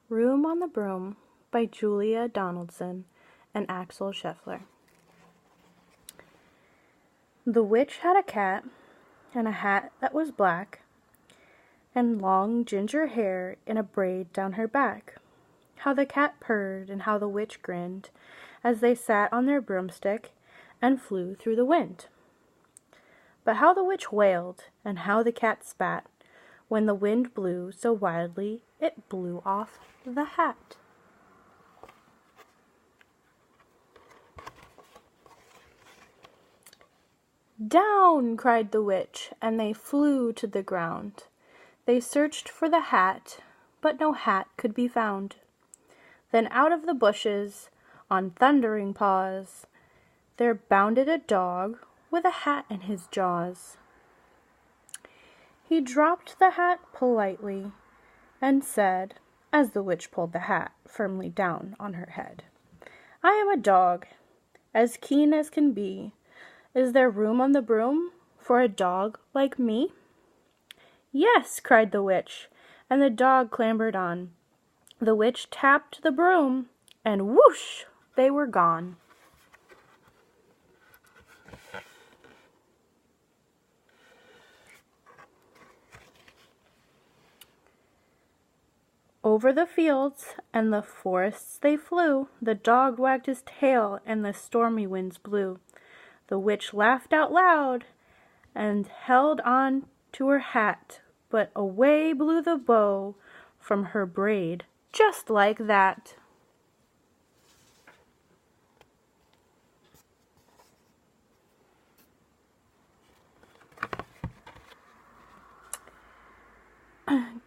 Room on the Broom by Julia Donaldson and Axel Scheffler. The witch had a cat and a hat that was black and long ginger hair in a braid down her back. How the cat purred and how the witch grinned as they sat on their broomstick and flew through the wind. But how the witch wailed and how the cat spat when the wind blew so wildly it blew off the hat. "Down!" cried the witch, and they flew to the ground. They searched for the hat, but no hat could be found. Then out of the bushes, on thundering paws, there bounded a dog with a hat in his jaws. He dropped the hat politely and said, as the witch pulled the hat firmly down on her head, "I am a dog, as keen as can be. Is there room on the broom for a dog like me?" "Yes," cried the witch, and the dog clambered on. The witch tapped the broom, and whoosh, they were gone. Over the fields and the forests they flew. The dog wagged his tail and the stormy winds blew. The witch laughed out loud and held on to her hat, but away blew the bow from her braid, just like that.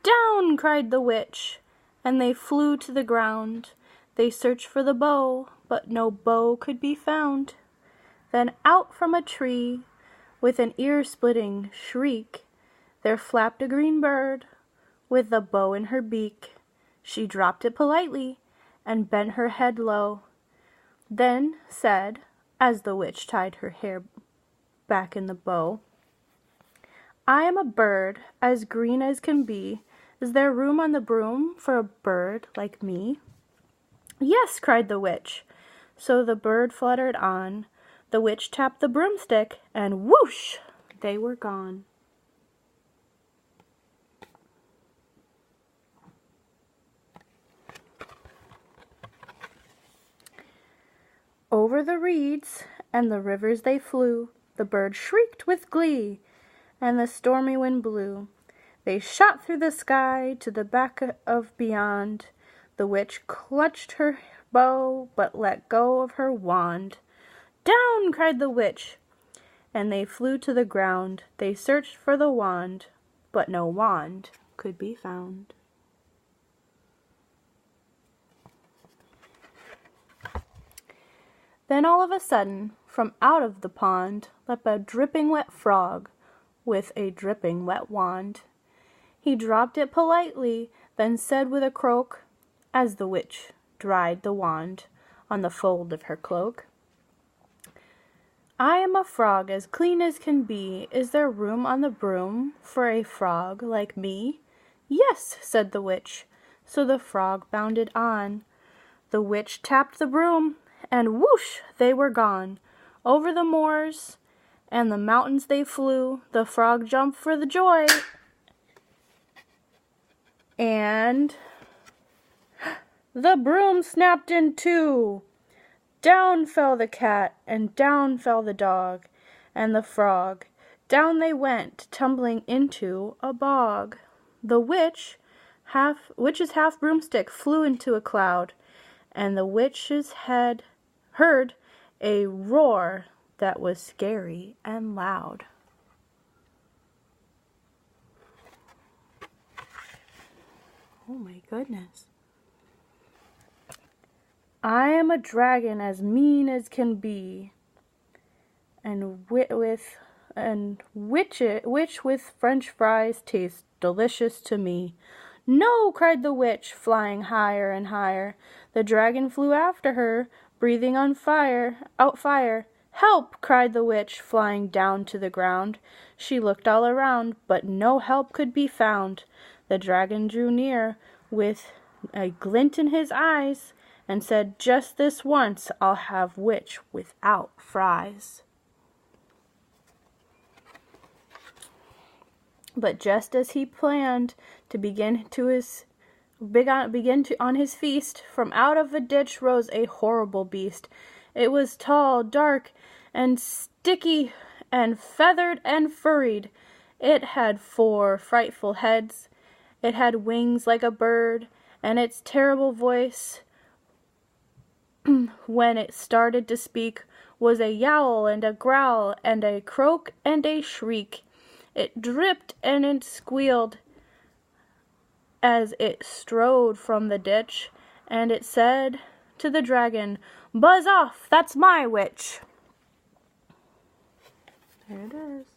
"Down!" cried the witch, and they flew to the ground. They searched for the bow, but no bow could be found. Then out from a tree, with an ear-splitting shriek, there flapped a green bird, with the bow in her beak. She dropped it politely, and bent her head low, then said, as the witch tied her hair back in the bow, "I am a bird, as green as can be. Is there room on the broom for a bird like me?" "Yes," cried the witch. So the bird fluttered on. The witch tapped the broomstick, and whoosh, they were gone. Over the reeds and the rivers they flew. The bird shrieked with glee, and the stormy wind blew. They shot through the sky to the back of beyond. The witch clutched her bow, but let go of her wand. "Down!" cried the witch, and they flew to the ground. They searched for the wand, but no wand could be found. Then all of a sudden, from out of the pond, leapt a dripping wet frog with a dripping wet wand. He dropped it politely, then said with a croak, as the witch dried the wand on the fold of her cloak, "I am a frog as clean as can be. Is there room on the broom for a frog like me?" "Yes," said the witch. So the frog bounded on. The witch tapped the broom, and whoosh, they were gone. Over the moors and the mountains they flew. The frog jumped for the joy, and the broom snapped in two. Down fell the cat, and down fell the dog, and the frog. Down they went, tumbling into a bog. The witch's half broomstick flew into a cloud, and the witch's head heard a roar that was scary and loud. Oh my goodness. "I am a dragon as mean as can be, and which with French fries tastes delicious to me." "No!" cried the witch, flying higher and higher. The dragon flew after her, breathing out fire. "Help!" cried the witch, flying down to the ground. She looked all around, but no help could be found. The dragon drew near with a glint in his eyes, and said, "Just this once I'll have witch without fries." But just as he planned to begin on his feast, from out of a ditch rose a horrible beast. It was tall, dark, and sticky, and feathered and furried. It had 4 frightful heads. It had wings like a bird, and its terrible voice, when it started to speak, was a yowl and a growl and a croak and a shriek. It dripped and it squealed as it strode from the ditch, and it said to the dragon, "Buzz off, that's my witch." There it is.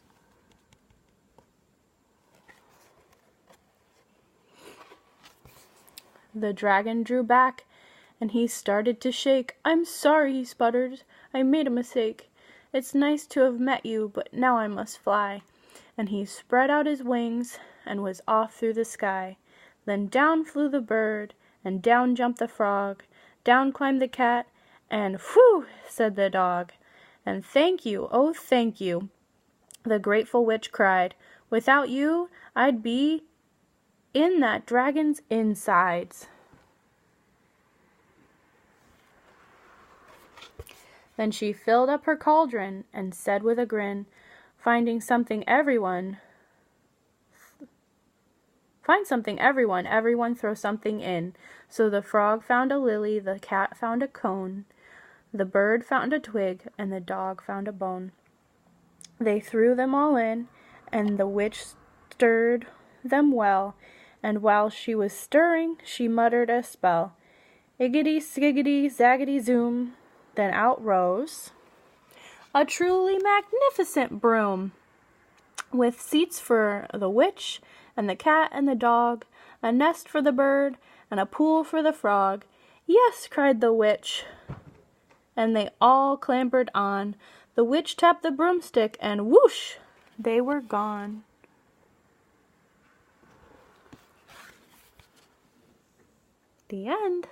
The dragon drew back, and he started to shake. "I'm sorry," he sputtered. "I made a mistake. It's nice to have met you, but now I must fly." And he spread out his wings and was off through the sky. Then down flew the bird, and down jumped the frog, down climbed the cat, and "Whew!" said the dog. "And thank you, oh thank you," the grateful witch cried. "Without you, I'd be in that dragon's insides." Then she filled up her cauldron and said with a grin, Find something everyone, everyone throw something in." So the frog found a lily, the cat found a cone, the bird found a twig, and the dog found a bone. They threw them all in, and the witch stirred them well, and while she was stirring, she muttered a spell. Iggity, skiggity, zaggity, zoom. Then out rose a truly magnificent broom, with seats for the witch and the cat and the dog, a nest for the bird, and a pool for the frog. "Yes," cried the witch, and they all clambered on. The witch tapped the broomstick, and whoosh, they were gone. The end.